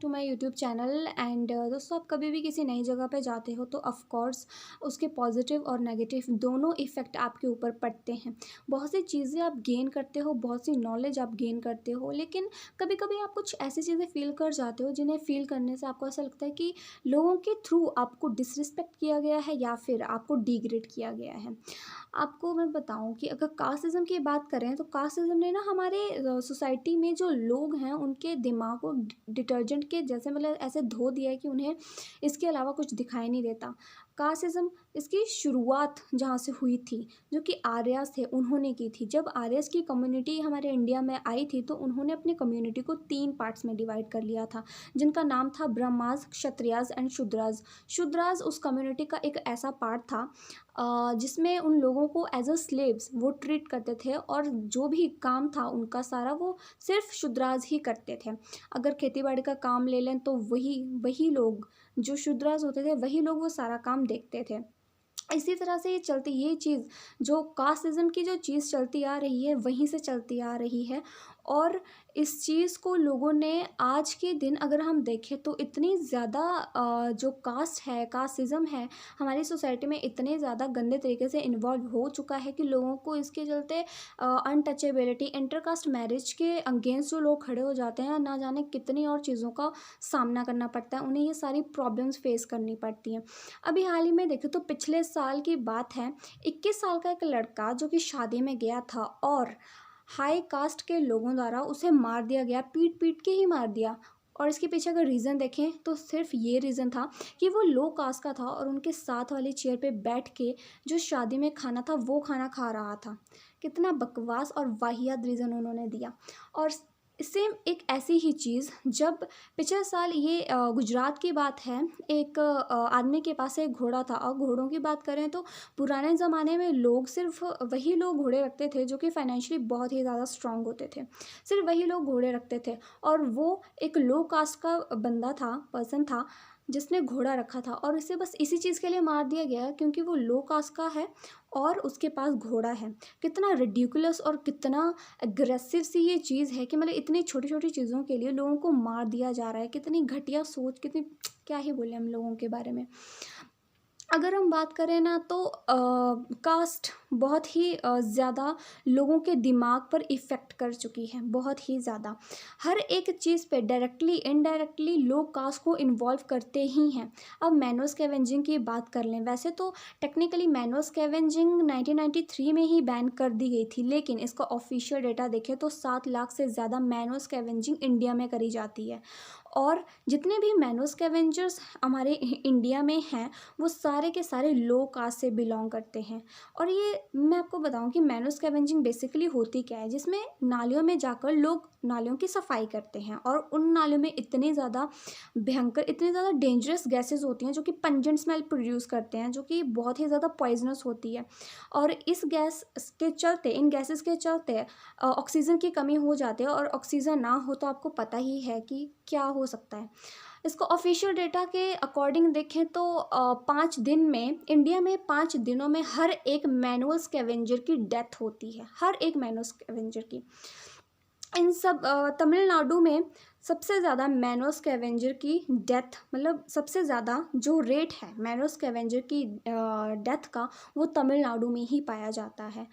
To my YouTube channel. And दोस्तों, आप कभी भी किसी नई जगह पे जाते हो तो ऑफ़ कोर्स उसके पॉजिटिव और नेगेटिव दोनों इफ़ेक्ट आपके ऊपर पड़ते हैं। बहुत सी चीज़ें आप गेन करते हो, बहुत सी नॉलेज आप गेन करते हो, लेकिन कभी कभी आप कुछ ऐसी चीज़ें फ़ील कर जाते हो जिन्हें फ़ील करने से आपको ऐसा लगता है कि लोगों के थ्रू आपको डिसरिस्पेक्ट किया गया है या फिर आपको डिग्रेड किया गया है। आपको मैं बताऊं कि अगर कास्टिज़्म की बात करें तो कास्टिज़्म ने ना हमारे सोसाइटी में जो लोग हैं उनके दिमाग को डिटर्जेंट के जैसे मतलब ऐसे धो दिया है कि उन्हें इसके अलावा कुछ दिखाई नहीं देता। कास्टिज़्म इसकी शुरुआत जहाँ से हुई थी, जो कि आर्यस थे उन्होंने की थी। जब आर्यस की कम्युनिटी हमारे इंडिया में आई थी तो उन्होंने अपनी कम्युनिटी को 3 पार्ट्स में डिवाइड कर लिया था, जिनका नाम था ब्राह्मणास, क्षत्रियास एंड शूद्रास। शूद्रास उस कम्युनिटी का एक ऐसा पार्ट था जिसमें उन लोगों को एज अ स्लेव्स वो ट्रीट करते थे, और जो भी काम था उनका सारा वो सिर्फ शूद्रास ही करते थे। अगर खेती बाड़ी का काम ले लें तो वही वही लोग जो शूद्रास होते थे वही लोग वो सारा काम देखते थे। इसी तरह से ये चीज़ जो कास्टिज़्म की जो चीज़ चलती आ रही है वहीं से चलती आ रही है। और इस चीज़ को लोगों ने आज के दिन अगर हम देखें तो इतनी ज़्यादा जो कास्ट है, कास्टिज़्म है, हमारी सोसाइटी में इतने ज़्यादा गंदे तरीके से इन्वॉल्व हो चुका है कि लोगों को इसके चलते अनटचेबिलिटी, इंटरकास्ट मैरिज के अगेंस्ट जो लोग खड़े हो जाते हैं, ना जाने कितनी और चीज़ों का सामना करना पड़ता है, उन्हें ये सारी प्रॉब्लम्स फेस करनी पड़ती हैं। अभी हाल ही में देखें तो पिछले साल की बात है, 21 साल का एक लड़का जो कि शादी में गया था और हाई कास्ट के लोगों द्वारा उसे मार दिया गया, पीट पीट के ही मार दिया। और इसके पीछे अगर रीज़न देखें तो सिर्फ ये रीज़न था कि वो लो कास्ट का था और उनके साथ वाली चेयर पे बैठ के जो शादी में खाना था वो खाना खा रहा था। कितना बकवास और वाहियात रीज़न उन्होंने दिया। और सेम एक ऐसी ही चीज़ जब पिछले साल ये गुजरात की बात है, एक आदमी के पास एक घोड़ा था। और घोड़ों की बात करें तो पुराने ज़माने में लोग सिर्फ वही लोग घोड़े रखते थे जो कि फाइनेंशियली बहुत ही ज़्यादा स्ट्रांग होते थे। सिर्फ वही लोग घोड़े रखते थे, और वो एक लो कास्ट का बंदा था, पर्सन था, जिसने घोड़ा रखा था। और इसे बस इसी चीज़ के लिए मार दिया गया क्योंकि वो लो कास्ट का है और उसके पास घोड़ा है। कितना रिडिकुलस और कितना एग्रेसिव सी ये चीज़ है कि मतलब इतनी छोटी छोटी चीज़ों के लिए लोगों को मार दिया जा रहा है। कितनी घटिया सोच, कितनी क्या ही बोले हम लोगों के बारे में। अगर हम बात करें ना तो कास्ट बहुत ही ज़्यादा लोगों के दिमाग पर इफ़ेक्ट कर चुकी है, बहुत ही ज़्यादा। हर एक चीज़ पे डायरेक्टली इनडायरेक्टली लोग कास्ट को इन्वॉल्व करते ही हैं। अब मैनो स्कैवेंजिंग की बात कर लें, वैसे तो टेक्निकली मैनो स्कैवेंजिंग 1993 में ही बैन कर दी गई थी, लेकिन इसका ऑफिशियल डेटा देखें तो 7 लाख से ज़्यादा मैनो स्कैवेंजिंग इंडिया में करी जाती है। और जितने भी मैनो स्कैवेंजर्स हमारे इंडिया में हैं वो सारे के सारे लो कास्ट से बिलोंग करते हैं। और ये मैं आपको बताऊं कि मैनो स्कैवेंजिंग बेसिकली होती क्या है, जिसमें नालियों में जाकर लोग नालियों की सफाई करते हैं, और उन नालियों में इतनी ज़्यादा भयंकर, इतनी ज़्यादा डेंजरस गैसेस होती हैं जो कि पंजेंट स्मेल प्रोड्यूस करते हैं, जो कि बहुत ही ज़्यादा पॉइजनस होती है। और इस गैस के चलते, इन गैसेस के चलते ऑक्सीजन की कमी हो जाती है, और ऑक्सीजन ना हो तो आपको पता ही है कि क्या हो सकता है। इसको ऑफिशियल डेटा के अकॉर्डिंग देखें तो 5 दिन में, इंडिया में 5 दिनों में हर एक मैनुअल स्कैवेंजर की डेथ होती है, हर एक मैनुअल स्कैवेंजर की। इन सब तमिलनाडु में सबसे ज़्यादा मैनो स्कैवेंजर की डेथ, मतलब सबसे ज़्यादा जो रेट है मैनो स्कैवेंजर की डेथ का, वो तमिलनाडु में ही पाया जाता है।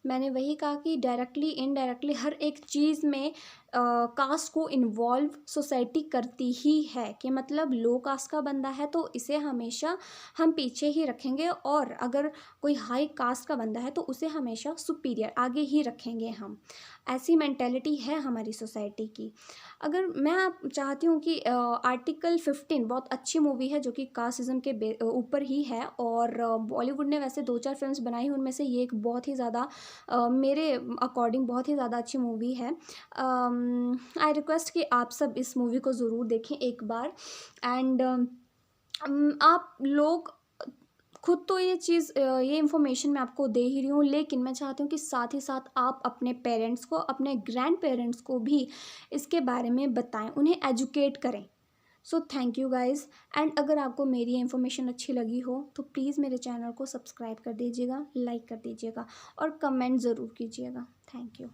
मैंने वही कहा कि डायरेक्टली इनडायरेक्टली हर एक चीज़ में कास्ट को इन्वॉल्व सोसाइटी करती ही है, कि मतलब लो कास्ट का बंदा है तो इसे हमेशा हम पीछे ही रखेंगे, और अगर कोई हाई कास्ट का बंदा है तो उसे हमेशा सुपीरियर आगे ही रखेंगे हम। ऐसी मेंटेलिटी है हमारी सोसाइटी की। अगर मैं आप चाहती हूँ कि आर्टिकल 15 बहुत अच्छी मूवी है जो कि कास्टिज़्म के ऊपर ही है, और बॉलीवुड ने वैसे 2-4 फिल्म्स बनाई, उनमें से ये एक बहुत ही ज़्यादा मेरे अकॉर्डिंग बहुत ही ज़्यादा अच्छी मूवी है। आई रिक्वेस्ट कि आप सब इस मूवी को ज़रूर देखें एक बार। एंड आप लोग खुद तो ये चीज़ ये इन्फॉर्मेशन मैं आपको दे ही रही हूँ, लेकिन मैं चाहती हूँ कि साथ ही साथ आप अपने पेरेंट्स को, अपने ग्रैंड पेरेंट्स को भी इसके बारे में बताएं, उन्हें एजुकेट करें। So thank you guys. And अगर आपको मेरी ये इन्फॉर्मेशन अच्छी लगी हो तो प्लीज़ मेरे चैनल को सब्सक्राइब कर दीजिएगा, लाइक कर दीजिएगा और कमेंट ज़रूर कीजिएगा। Thank you.